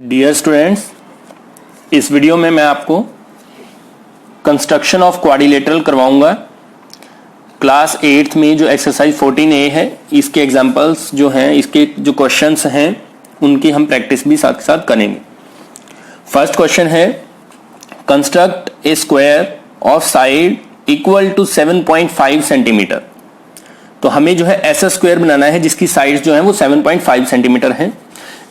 Dear students, इस video में मैं आपको कंस्ट्रक्शन ऑफ क्वाड्रिलेटरल करवाऊंगा। क्लास 8th में जो एक्सरसाइज 14A है, इसके एग्जांपल्स जो हैं, इसके जो क्वेश्चंस हैं, उनकी हम प्रैक्टिस भी साथ साथ करेंगे। फर्स्ट क्वेश्चन है, construct a square of side equal to 7.5 centimetre. तो हमें जो है ऐसा स्क्वायर बनाना है जिसकी साइड्स जो है वो 7.5 सेंटीमीटर है।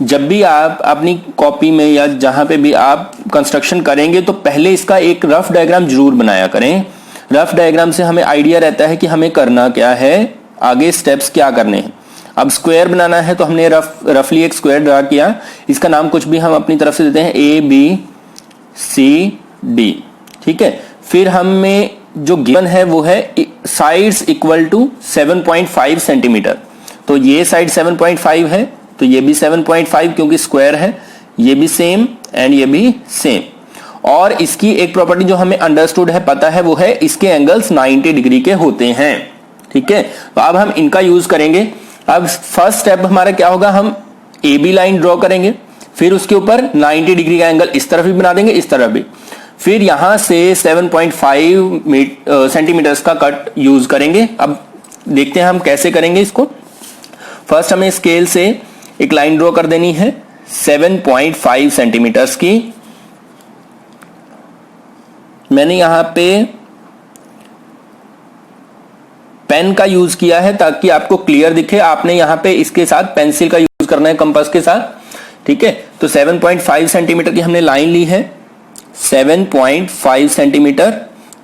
जब भी आप अपनी कॉपी में या जहां पे भी आप कंस्ट्रक्शन करेंगे तो पहले इसका एक रफ डायग्राम जरूर बनाया करें। रफ डायग्राम से हमें आइडिया रहता है कि हमें करना क्या है, आगे स्टेप्स क्या करने हैं। अब स्क्वायर बनाना है तो हमने रफली एक स्क्वायर ड्रा किया। इसका नाम कुछ भी हम अपनी तरफ से देते हैं, ABCD, ठीक है। फिर हमें जो गिवन है वो है साइड्स इक्वल टू 7.5 सेंटीमीटर। तो ये साइड 7.5 है तो ये भी 7.5 क्योंकि स्क्वायर है, ये भी सेम एंड ये भी सेम। और इसकी एक प्रॉपर्टी जो हमें अंडरस्टूड है, पता है, वो है इसके एंगल्स 90 डिग्री के होते हैं, ठीक है। तो अब हम इनका यूज करेंगे। अब फर्स्ट स्टेप हमारा क्या होगा, हम AB लाइन ड्रॉ करेंगे, फिर उसके ऊपर 90 डिग्री का एंगल इस तरफ भी बना देंगे, इस तरफ भी। फिर यहां से 7.5 सेंटीमीटर्स का कट यूज करेंगे। अब देखते हैं हम कैसे करेंगे इसको। फर्स्ट हमें स्केल से एक लाइन ड्रॉ कर देनी है 7.5 सेंटीमीटर्स की। मैंने यहां पे पेन का यूज किया है ताकि आपको क्लियर दिखे। आपने यहां पे इसके साथ पेंसिल का यूज करना है, कंपास के साथ, ठीक है। तो 7.5 सेंटीमीटर की हमने लाइन ली है, 7.5 सेंटीमीटर।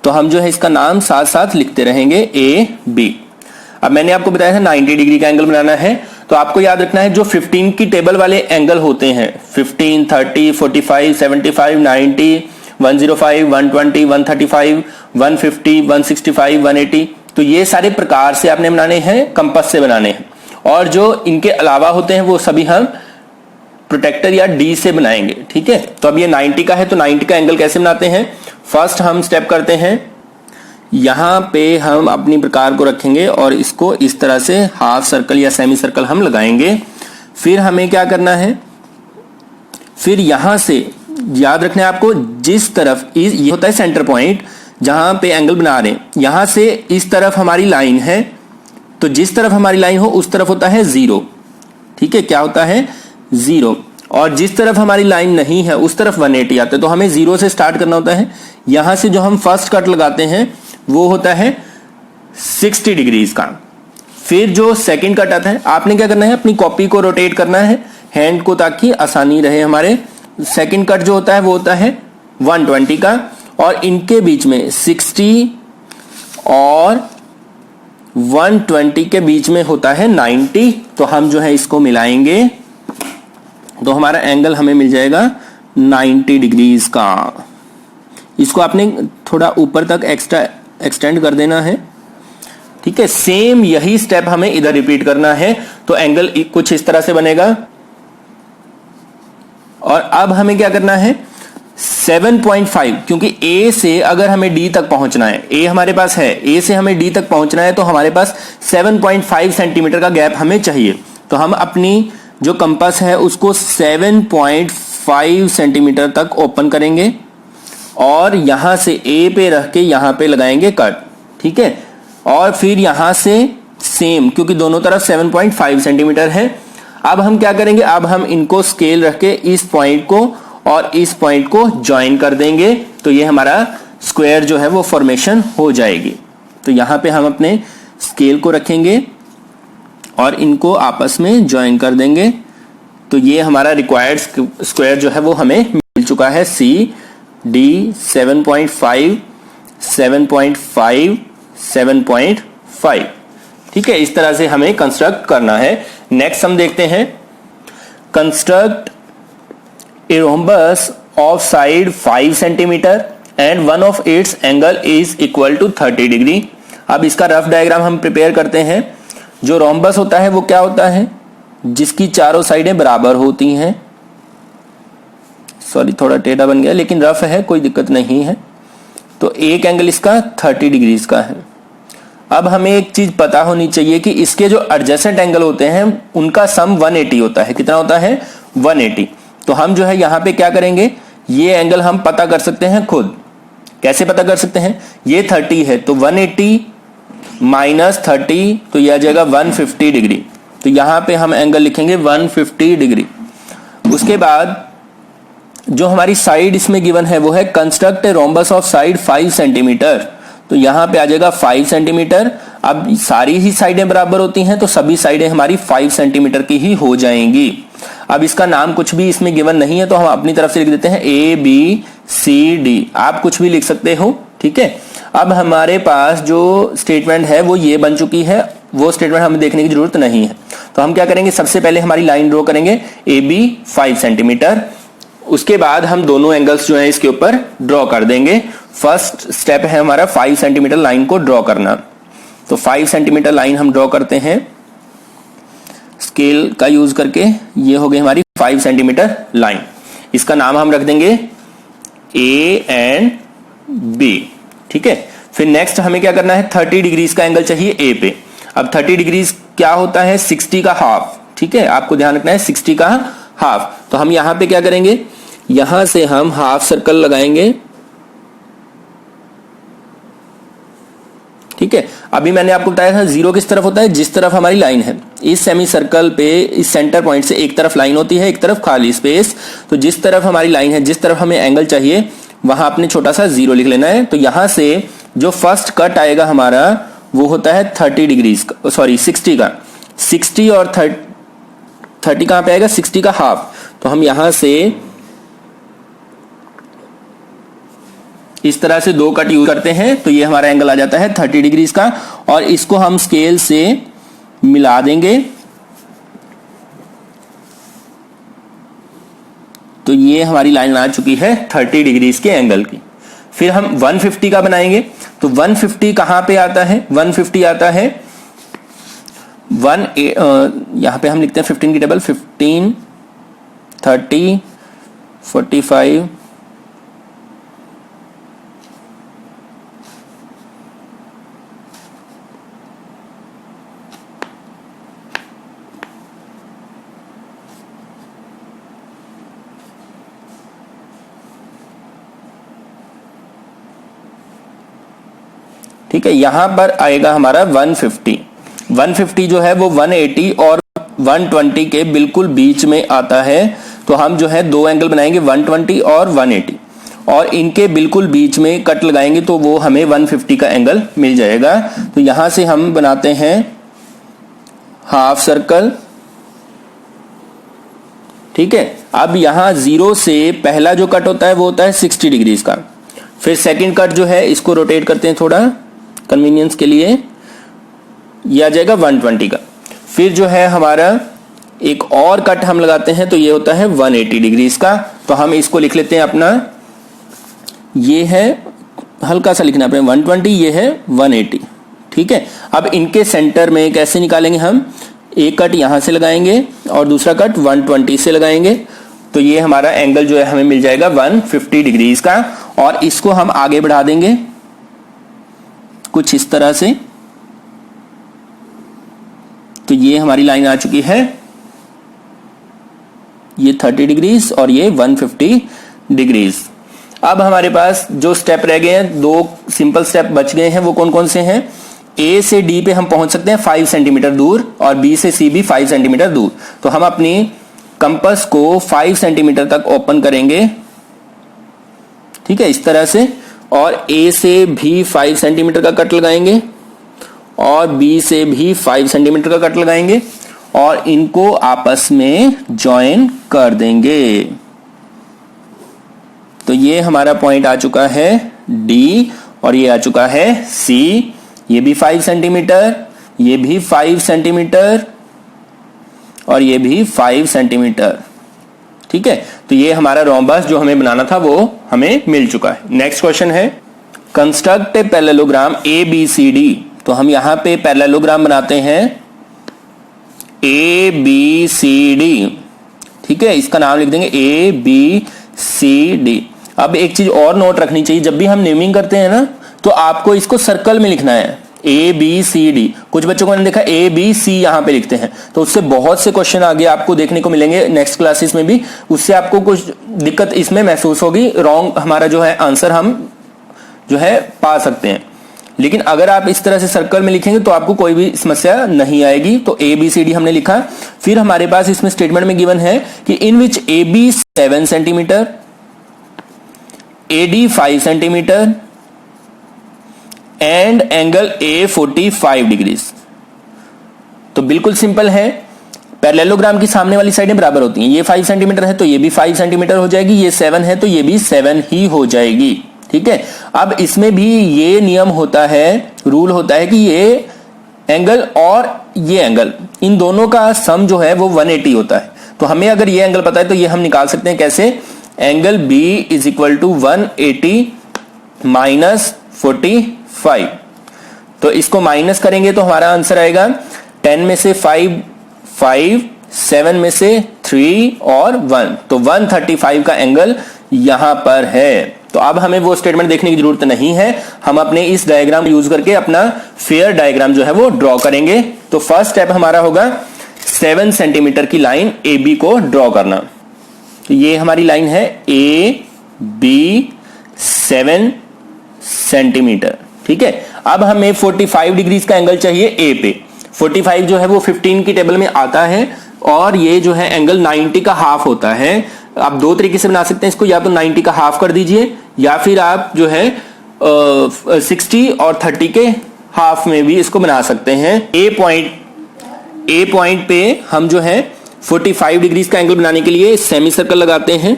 तो हम जो है इसका नाम साथ साथ लिखते रहेंगे AB। अब मैंने आपको बताया था 90 डिग्री का एंगल बनाना है, तो आपको याद रखना है जो 15 की टेबल वाले एंगल होते हैं, 15, 30, 45, 75, 90, 105, 120, 135, 150, 165, 180, तो ये सारे प्रकार से आपने बनाने हैं, कंपास से बनाने हैं। और जो इनके अलावा होते हैं वो सभी हम प्रोटेक्टर या D से बनाएंगे, ठीक है। तो अब ये 90 का है तो 90 का एंगल कैसे बनाते हैं। फर्स्ट हम स्टेप करते हैं, यहां पे हम अपनी प्रकार को रखेंगे और इसको इस तरह से हाफ सर्कल या सेमी सर्कल हम लगाएंगे। फिर हमें क्या करना है, फिर यहां से याद रखना है आपको, जिस तरफ ये होता है सेंटर पॉइंट जहां पे एंगल बना रहे हैं, यहां से इस तरफ हमारी लाइन है, तो जिस तरफ हमारी लाइन हो उस तरफ होता है 0, ठीक है। क्या होता है 0। और जिस तरफ हमारी लाइन नहीं है उस तरफ 180 आता है। तो हमें 0 से स्टार्ट करना होता है। यहां से जो हम फर्स्ट कट लगाते हैं वो होता है 60 डिग्रीज का। फिर जो सेकंड कट आता है, आपने क्या करना है, अपनी कॉपी को रोटेट करना है हैंड को, ताकि आसानी रहे हमारे। सेकंड कट जो होता है वो होता है 120 का, और इनके बीच में 60 और 120 के बीच में होता है 90। तो हम जो है इसको मिलाएंगे तो हमारा एंगल हमें मिल जाएगा 90 डिग्रीज का। इसको आपने थोड़ा ऊपर तक एक्सटेंड कर देना है, ठीक है। सेम यही स्टेप हमें इधर रिपीट करना है। तो एंगल कुछ इस तरह से बनेगा। और अब हमें क्या करना है, 7.5, क्योंकि A से अगर हमें D तक पहुंचना है, A हमारे पास है, A से हमें D तक पहुंचना है, तो हमारे पास 7.5 सेंटीमीटर का गैप हमें चाहिए। तो हम अपनी जो कंपास है उसको 7.5 सेंटीमीटर तक ओपन करेंगे और यहां से A पे रख के यहां पे लगाएंगे कट, ठीक है। और फिर यहां से सेम, क्योंकि दोनों तरफ 7.5 सेंटीमीटर है। अब हम क्या करेंगे, अब हम इनको स्केल रख के इस पॉइंट को और इस पॉइंट को ज्वाइन कर देंगे। तो ये हमारा स्क्वायर जो है वो फॉर्मेशन हो जाएगी। तो यहां पे हम अपने स्केल को रखेंगे और इनको आपस में ज्वाइन कर देंगे। तो ये हमारा रिक्वायर्ड स्क्वायर जो है वो हमें मिल चुका है, CD 7.5, 7.5, 7.5, ठीक है। इस तरह से हमें कंस्ट्रक्ट करना है। नेक्स्ट हम देखते हैं, construct a rhombus of side 5 centimetre and one of its angle is equal to 30 degree. अब इसका रफ डायग्राम हम प्रिपेयर करते हैं। जो रोम्बस होता है वो क्या होता है, जिसकी चारों साइडें बराबर होती हैं। सॉरी, थोड़ा टेढ़ा बन गया, लेकिन रफ है, कोई दिक्कत नहीं है। तो एक एंगल इसका 30 डिग्रीज का है। अब हमें एक चीज पता होनी चाहिए कि इसके जो एडजेसेंट एंगल होते हैं उनका सम 180 होता है। कितना होता है, 180। तो हम जो है यहां पे क्या करेंगे, ये एंगल हम पता कर सकते हैं खुद। कैसे पता कर सकते हैं, ये 30 है तो 180 माइनस 30 तो यह आ जाएगा 150 डिग्री। तो यहां पे हम एंगल लिखेंगे 150 डिग्री। उसके बाद जो हमारी साइड इसमें गिवन है वो है construct a rhombus of side 5 centimetre. तो यहां पे आ जाएगा 5 सेंटीमीटर। अब सारी ही साइडें बराबर होती हैं तो सभी साइडें हमारी 5 सेंटीमीटर की ही हो जाएंगी। अब इसका नाम कुछ भी इसमें गिवन नहीं है तो हम अपनी तरफ से लिख देते हैं ABCD। आप कुछ भी लिख सकते हो, ठीक है। अब हमारे पास जो स्टेटमेंट है वो ये बन चुकी है, वो स्टेटमेंट हमें देखने की जरूरत नहीं है। तो हम क्या करेंगे, सबसे पहले हमारी लाइन ड्रॉ करेंगे AB 5 सेंटीमीटर। उसके बाद हम दोनों एंगल्स जो है इसके ऊपर ड्रॉ कर देंगे। फर्स्ट स्टेप है हमारा 5 सेंटीमीटर लाइन को ड्रॉ करना। तो 5 सेंटीमीटर लाइन हम ड्रॉ करते हैं स्केल का यूज करके। ये हो गई हमारी 5 सेंटीमीटर लाइन। इसका नाम हम रख देंगे A एंड B, ठीक है। फिर नेक्स्ट हमें क्या करना है, 30 डिग्रीज का एंगल चाहिए A पे। अब 30 डिग्रीज क्या होता है, 60 का हाफ, ठीक है। आपको ध्यान रखना है 60 का हाफ। तो हम यहां पे क्या करेंगे, यहां से हम हाफ सर्कल लगाएंगे, ठीक है। अभी मैंने आपको बताया था जीरो किस तरफ होता है, जिस तरफ हमारी लाइन है। इस सेमी सर्कल पे इस सेंटर पॉइंट से एक तरफ लाइन होती है, एक तरफ खाली स्पेस। तो जिस तरफ हमारी लाइन है, जिस तरफ हमें एंगल चाहिए, वहां आपने छोटा सा जीरो लिख लेना है। तो यहां से जो फर्स्ट कट आएगा हमारा वो होता है 30 डिग्रीज का, सॉरी 60 का। 60 और 30 कहां पे आएगा, 60 का हाफ। तो हम यहां से इस तरह से दो कट यूज करते हैं तो ये हमारा एंगल आ जाता है 30 डिग्रीज का। और इसको हम स्केल से मिला देंगे तो ये हमारी लाइन आ चुकी है 30 डिग्रीज के एंगल की। फिर हम 150 का बनाएंगे। तो 150 कहां पे आता है, 150 आता है यहां पे हम लिखते हैं 15 की टेबल, 15, 30, 45, ठीक है। यहां पर आएगा हमारा 150। 150 जो है वो 180 और 120 के बिल्कुल बीच में आता है। तो हम जो है दो एंगल बनाएंगे 120 और 180 और इनके बिल्कुल बीच में कट लगाएंगे तो वो हमें 150 का एंगल मिल जाएगा। तो यहां से हम बनाते हैं हाफ सर्कल, ठीक है। अब यहां जीरो से पहला जो कट होता है वो होता है 60 डिग्रीज का। फिर सेकंड कट जो है इसको रोटेट करते हैं थोड़ा कन्वीनियंस के लिए, ये आ जाएगा 120 का। फिर जो है हमारा एक और कट हम लगाते हैं तो ये होता है 180 डिग्रीज का। तो हम इसको लिख लेते हैं अपना, ये है हल्का सा लिखना अपने 120, ये है 180, ठीक है। अब इनके सेंटर में कैसे निकालेंगे हम, एक कट यहां से लगाएंगे और दूसरा कट 120 से लगाएंगे। तो ये हमारा एंगल जो है हमें मिल जाएगा 150 डिग्रीज का। और इसको हम आगे बढ़ा देंगे कुछ इस तरह से। तो ये हमारी लाइन आ चुकी है, ये 30 डिग्रीज और ये 150 डिग्रीज। अब हमारे पास जो स्टेप रह गए हैं, दो सिंपल स्टेप बच गए हैं, वो कौन कौन से हैं। A से D पे हम पहुंच सकते हैं 5 सेंटीमीटर दूर और B से C भी 5 सेंटीमीटर दूर। तो हम अपनी कंपास को 5 सेंटीमीटर तक ओपन करेंगे, ठीक है, इस तरह से। और A से भी 5 सेंटीमीटर का कट लगाएंगे और B से भी 5 सेंटीमीटर का कट लगाएंगे और इनको आपस में ज्वाइन कर देंगे। तो ये हमारा पॉइंट आ चुका है D और ये आ चुका है C। ये भी 5 सेंटीमीटर, ये भी 5 सेंटीमीटर और ये भी 5 सेंटीमीटर, ठीक है। तो ये हमारा रोम्बस जो हमें बनाना था वो हमें मिल चुका है। नेक्स्ट क्वेश्चन है कंस्ट्रक्ट ए पैरेललोग्राम ABCD। तो हम यहां पे पैरेललोग्राम बनाते हैं ABCD, ठीक है। इसका नाम लिख देंगे ABCD। अब एक चीज और नोट रखनी चाहिए, जब भी हम नेमिंग करते हैं ना तो आपको इसको सर्कल में लिखना है। ए बी सी डी, कुछ बच्चों को मैंने देखा ए बी सी यहां पे लिखते हैं, तो उससे बहुत से क्वेश्चन आगे आपको देखने को मिलेंगे नेक्स्ट क्लासेस में भी, उससे आपको कुछ दिक्कत इसमें महसूस होगी, रॉन्ग हमारा जो है आंसर हम जो है पा सकते हैं। लेकिन अगर आप इस तरह से सर्कल में लिखेंगे तो आपको कोई भी समस्या नहीं आएगी। तो ए बी सी डी हमने लिखा। फिर हमारे पास इसमें स्टेटमेंट में गिवन है कि in which A B 7 centimetre, A D 5 centimetre and angle A 45 degrees. तो बिल्कुल सिंपल है, पैरेललोग्राम की सामने वाली साइडें बराबर होती हैं। ये 5 सेंटीमीटर है तो ये भी 5 सेंटीमीटर हो जाएगी, ये 7 है तो ये भी 7 ही हो जाएगी। ठीक है, अब इसमें भी ये नियम होता है, रूल होता है कि ये एंगल और ये एंगल, इन दोनों का सम जो है वो 180 होता है। तो हमें अगर ये एंगल पता है तो ये हम निकाल सकते हैं कैसे, angle B is equal to 180 minus 45। तो इसको माइनस करेंगे तो हमारा आंसर आएगा 10 में से 5 5, 7 में से 3 और 1, तो 135 का एंगल यहां पर है। तो अब हमें वो स्टेटमेंट देखने की जरूरत नहीं है, हम अपने इस डायग्राम यूज करके अपना फेयर डायग्राम जो है वो ड्रॉ करेंगे। तो फर्स्ट स्टेप हमारा होगा 7 सेंटीमीटर की लाइन ए बी को ड्रॉ करना। तो ये हमारी लाइन है ए बी 7 सेंटीमीटर। ठीक है, अब हमें 45 डिग्रीज का एंगल चाहिए ए पे। 45 जो है वो 15 की टेबल में आता है और ये जो है एंगल 90 का हाफ होता है। आप दो तरीके से बना सकते हैं इसको, या तो 90 का हाफ कर दीजिए या फिर आप जो है 60 और 30 के हाफ में भी इसको बना सकते हैं। ए पॉइंट पे हम जो है 45 डिग्रीज का एंगल बनाने के लिए सेमी सर्कल लगाते हैं।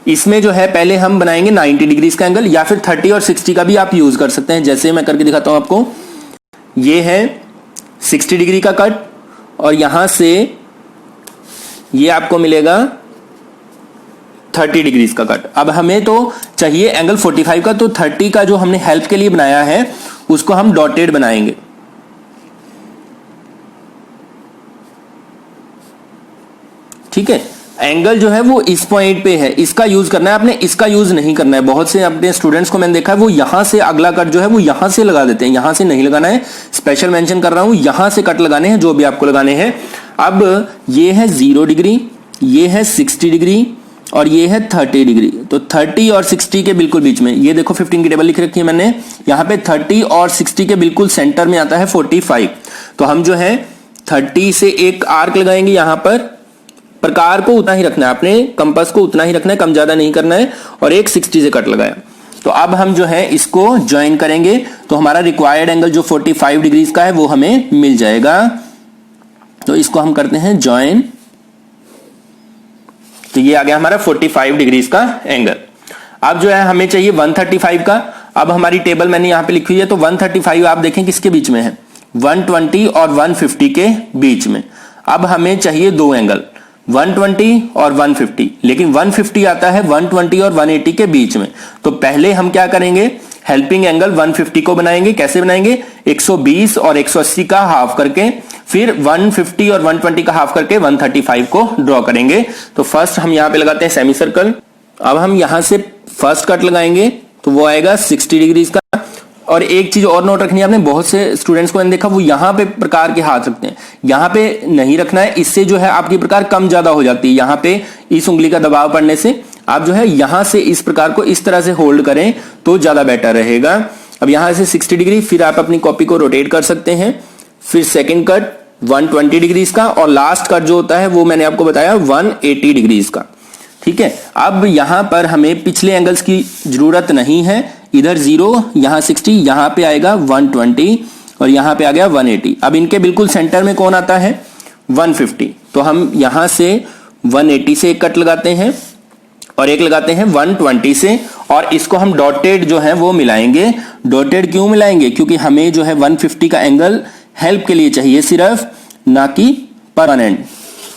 इसमें जो है पहले हम बनाएंगे 90 डिग्रीज का एंगल, या फिर 30 और 60 का भी आप यूज कर सकते हैं। जैसे मैं करके दिखाता हूं आपको, ये है 60 डिग्री का कट और यहां से ये आपको मिलेगा 30 डिग्रीज का कट। अब हमें तो चाहिए एंगल 45 का, तो 30 का जो हमने हेल्प के लिए बनाया है उसको हम डॉटेड बनाएंगे। ठीक है, एंगल जो है वो इस पॉइंट पे है, इसका यूज करना है आपने, इसका यूज नहीं करना है। बहुत से अपने स्टूडेंट्स को मैंने देखा है वो यहां से अगला कट जो है वो यहां से लगा देते हैं, यहां से नहीं लगाना है। स्पेशल मेंशन कर रहा हूं, यहां से कट लगाने हैं जो भी आपको लगाने हैं। अब ये है 0 डिग्री, ये है 60 डिग्री और ये है 30 डिग्री। तो 30 और 60 के बिल्कुल बीच में, ये देखो 15 की टेबल लिख रखी है मैंने, यहां पे 30 और 60 के बिल्कुल सेंटर में आता है 45। तो हम जो है 30 से एक आर्क लगाएंगे यहां पर, प्रकार को उतना ही रखना है आपने, कंपास को उतना ही रखना है, कम ज्यादा नहीं करना है, और एक 60 से कट लगाया। तो अब हम जो है इसको ज्वाइन करेंगे तो हमारा रिक्वायर्ड एंगल जो 45 डिग्रीज का है वो हमें मिल जाएगा। तो इसको हम करते हैं ज्वाइन, तो ये आ गया हमारा 45 डिग्रीज का एंगल। अब जो है हमें चाहिए 135 का। अब हमारी टेबल मैंने यहां पे लिखी हुई है, तो 135 आप देखें किसके बीच में है, 120 और 150 के बीच में। अब हमें चाहिए दो एंगल, 120 और 150, लेकिन 150 आता है 120 और 180 के बीच में। तो पहले हम क्या करेंगे, हेल्पिंग एंगल 150 को बनाएंगे। कैसे बनाएंगे, 120 और 180 का हाफ करके, फिर 150 और 120 का हाफ करके 135 को ड्रॉ करेंगे। तो फर्स्ट हम यहां पे लगाते हैं सेमी सर्कल। अब हम यहां से फर्स्ट कट लगाएंगे तो वो आएगा 60 डिग्रीज का। और एक चीज और नोट रखनी है आपने, बहुत से स्टूडेंट्स को मैंने देखा वो यहां पे प्रकार के हाथ रखते हैं, यहां पे नहीं रखना है, इससे जो है आपकी प्रकार कम ज्यादा हो जाती है। यहां पे इस उंगली का दबाव पड़ने से आप जो है यहां से इस प्रकार को इस तरह से होल्ड करें तो ज्यादा बेटर रहेगा। अब यहां से 60 डिग्री, फिर आप अपनी कॉपी को रोटेट कर सकते हैं, फिर सेकेंड कट 120 डिग्रीज का, और लास्ट कट जो होता है वो मैंने आपको बताया 180 डिग्रीज का। ठीक है, अब यहां पर हमें पिछले एंगल्स की जरूरत नहीं है, इधर 0, यहां 60, यहां पे आएगा 120 और यहां पे आ गया 180। अब इनके बिल्कुल सेंटर में कौन आता है, 150। तो हम यहां से 180 से एक कट लगाते हैं और एक लगाते हैं 120 से, और इसको हम डॉटेड जो है वो मिलाएंगे। डॉटेड क्यों मिलाएंगे, क्योंकि हमें जो है 150 का एंगल हेल्प के लिए चाहिए सिर्फ, ना कि परमानेंट।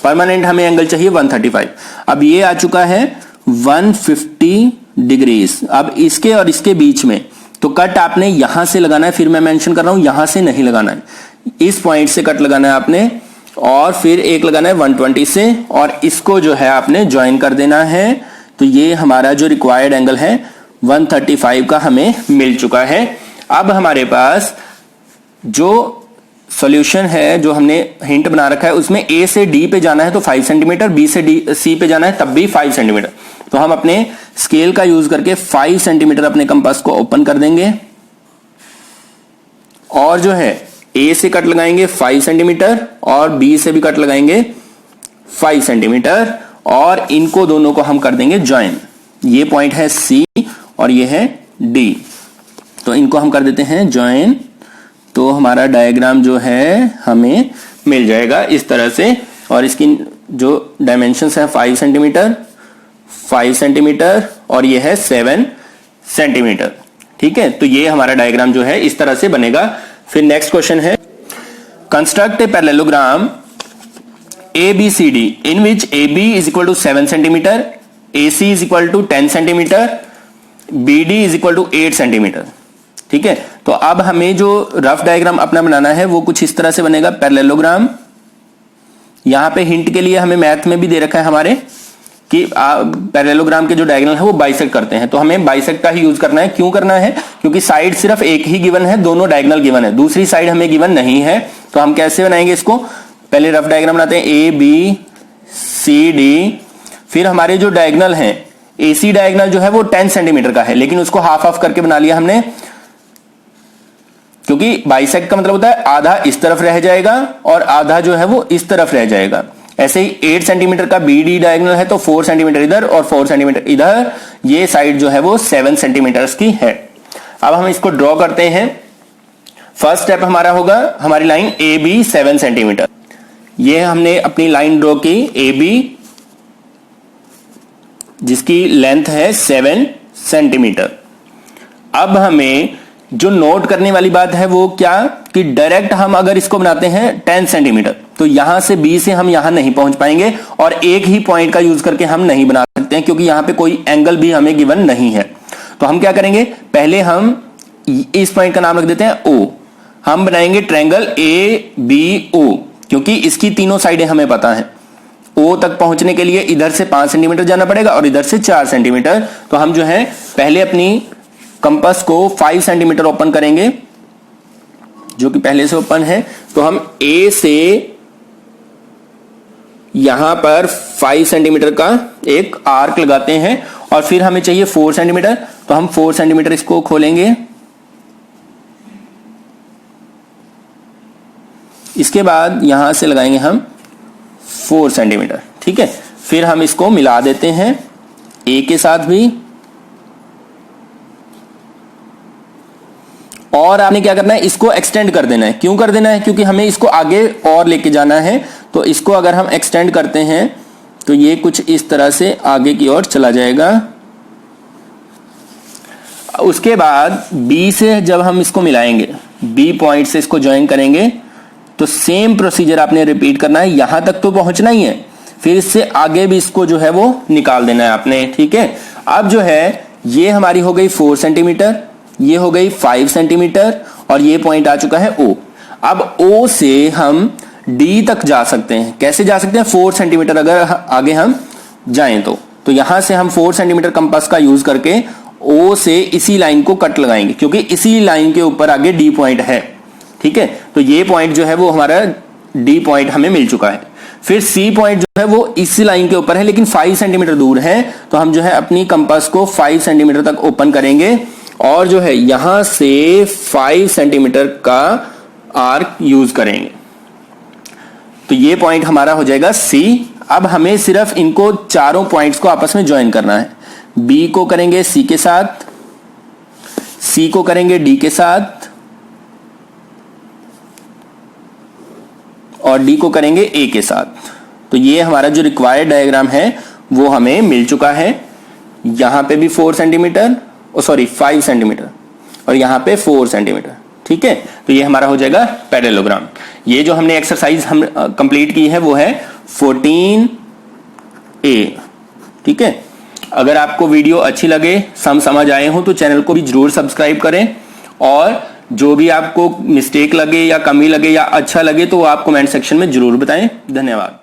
परमानेंट हमें एंगल चाहिए 135। अब ये आ चुका है 150 डिग्रीज। अब इसके और इसके बीच में तो कट आपने यहां से लगाना है, फिर मैं मेंशन कर रहा हूं यहां से नहीं लगाना है, इस पॉइंट से कट लगाना है आपने, और फिर एक लगाना है 120 से, और इसको जो है आपने ज्वाइन कर देना है तो ये हमारा जो रिक्वायर्ड एंगल है 135 का हमें मिल चुका है। अब हमारे पास जो सॉल्यूशन है, जो हमने हिंट बना रखा है, उसमें ए से डी पे जाना है तो 5 सेंटीमीटर, बी से सी पे जाना है तब भी 5 सेंटीमीटर। तो हम अपने स्केल का यूज करके 5 सेंटीमीटर अपने कंपास को ओपन कर देंगे और जो है ए से कट लगाएंगे 5 सेंटीमीटर और बी से भी कट लगाएंगे 5 सेंटीमीटर और इनको दोनों को हम कर देंगे ज्वाइन। ये पॉइंट है सी और ये है डी, तो इनको हम कर देते हैं ज्वाइन। तो हमारा डायग्राम जो है हमें मिल जाएगा इस तरह से, और इसकी जो डायमेंशंस है 5 सेंटीमीटर, 5 सेंटीमीटर और ये है 7 सेंटीमीटर। ठीक है, तो ये हमारा डायग्राम जो है इस तरह से बनेगा। फिर नेक्स्ट क्वेश्चन है, construct a parallelogram ABCD in which AB is equal to 7 centimeter, AC is equal to 10 centimeter, BD is equal to 8 centimeter। ठीक है, तो अब हमें जो रफ डायग्राम अपना बनाना है वो कुछ इस तरह से बनेगा। पैरेललोग्राम, यहां पे हिंट के लिए हमें मैथ में भी दे रखा है हमारे कि पैरेललोग्राम के जो डायगोनल है वो बाइसेक्ट करते हैं, तो हमें बाइसेक्ट का ही यूज करना है। क्यों करना है? क्योंकि साइड सिर्फ एक ही गिवन है, दोनों डायगोनल गिवन है, दूसरी साइड हमें गिवन नहीं है। तो हम कैसे बनाएंगे इसको? पहले रफ डायग्राम बनाते हैं ABCD, फिर हमारे जो डायगोनल हैं AC डायगोनल जो है वो 10 सेंटीमीटर का है, लेकिन उसको हाफ हाफ करके बना लिया हमने, क्योंकि बाइसेक्ट का मतलब होता है आधा इस तरफ रह जाएगा और आधा जो है वो इस तरफ रह जाएगा। ऐसे ही 8 सेंटीमीटर का BD डायगोनल है तो 4 सेंटीमीटर इधर और 4 सेंटीमीटर इधर, ये साइड जो है वो 7 सेंटीमीटर की है। अब हम इसको ड्रॉ करते हैं। फर्स्ट स्टेप हमारा होगा, हमारी लाइन AB 7 सेंटीमीटर, ये हमने अपनी लाइन ड्रॉ की AB, जिसकी लेंथ है 7 सेंटीमीटर। अब हमें जो नोट करने वाली बात है वो क्या, कि डायरेक्ट हम अगर इसको बनाते हैं 10 सेंटीमीटर तो यहां से B से हम यहां नहीं पहुंच पाएंगे और एक ही पॉइंट का यूज करके हम नहीं बना सकते हैं, क्योंकि यहां पे कोई एंगल भी हमें गिवन नहीं है। तो हम क्या करेंगे, पहले हम इस पॉइंट का नाम रख देते हैं O। हम बनाएंगे ट्रायंगल ABO, क्योंकि इसकी तीनों साइडें हमें पता है। O तक पहुंचने के लिए इधर से 5 सेंटीमीटर जाना पड़ेगा और इधर से 4 सेंटीमीटर। तो हम जो है पहले अपनी कंपास को 5 सेंटीमीटर ओपन करेंगे, जो कि पहले से ओपन है। तो हम A से यहां पर 5 सेंटीमीटर का एक आर्क लगाते हैं और फिर हमें चाहिए 4 सेंटीमीटर, तो हम 4 सेंटीमीटर इसको खोलेंगे। इसके बाद यहां से लगाएंगे हम 4 सेंटीमीटर। ठीक है, फिर हम इसको मिला देते हैं A के साथ भी, और आपने क्या करना है, इसको एक्सटेंड कर देना है। क्यों कर देना है? क्योंकि हमें इसको आगे और लेके जाना है। तो इसको अगर हम एक्सटेंड करते हैं तो ये कुछ इस तरह से आगे की ओर चला जाएगा। उसके बाद B से जब हम इसको मिलाएंगे, B पॉइंट से इसको ज्वाइन करेंगे, तो सेम प्रोसीजर आपने रिपीट करना है। यहां तक तो पहुंचना ही है, फिर इससे आगे भी इसको जो है वो निकाल देना है आपने। ठीक है, अब जो है ये हमारी हो गई 4 सेंटीमीटर, ये हो गई 5 सेंटीमीटर और ये पॉइंट आ चुका है O। अब O से हम D तक जा सकते हैं। कैसे जा सकते हैं? 4 सेंटीमीटर अगर आगे हम जाएं तो यहां से हम 4 सेंटीमीटर कंपास का यूज करके O से इसी लाइन को कट लगाएंगे, क्योंकि इसी लाइन के ऊपर आगे D पॉइंट है। ठीक है, तो ये पॉइंट जो है वो हमारा D पॉइंट हमें मिल चुका है। फिर C पॉइंट जो है वो इसी लाइन के ऊपर है, लेकिन 5 सेंटीमीटर दूर है। तो हम जो है अपनी कंपास को 5 सेंटीमीटर तक ओपन करेंगे और जो है यहां से 5 सेंटीमीटर का आर्क यूज करेंगे। तो ये पॉइंट हमारा हो जाएगा C। अब हमें सिर्फ इनको चारों पॉइंट्स को आपस में ज्वाइन करना है। B को करेंगे C के साथ, C को करेंगे D के साथ और D को करेंगे A के साथ। तो ये हमारा जो रिक्वायर्ड डायग्राम है वो हमें मिल चुका है। यहां पे भी 4 सेंटीमीटर, 5 सेंटीमीटर और यहां पे 4 सेंटीमीटर। ठीक है, तो ये हमारा हो जाएगा पैरेललोग्राम। ये जो हमने एक्सरसाइज हम कंप्लीट की है वो है 14A। ठीक है, अगर आपको वीडियो अच्छी लगे, समझ आए हो, तो चैनल को भी जरूर सब्सक्राइब करें और जो भी आपको मिस्टेक लगे या कमी लगे या अच्छा लगे तो आप कमेंट सेक्शन में जरूर बताएं। धन्यवाद।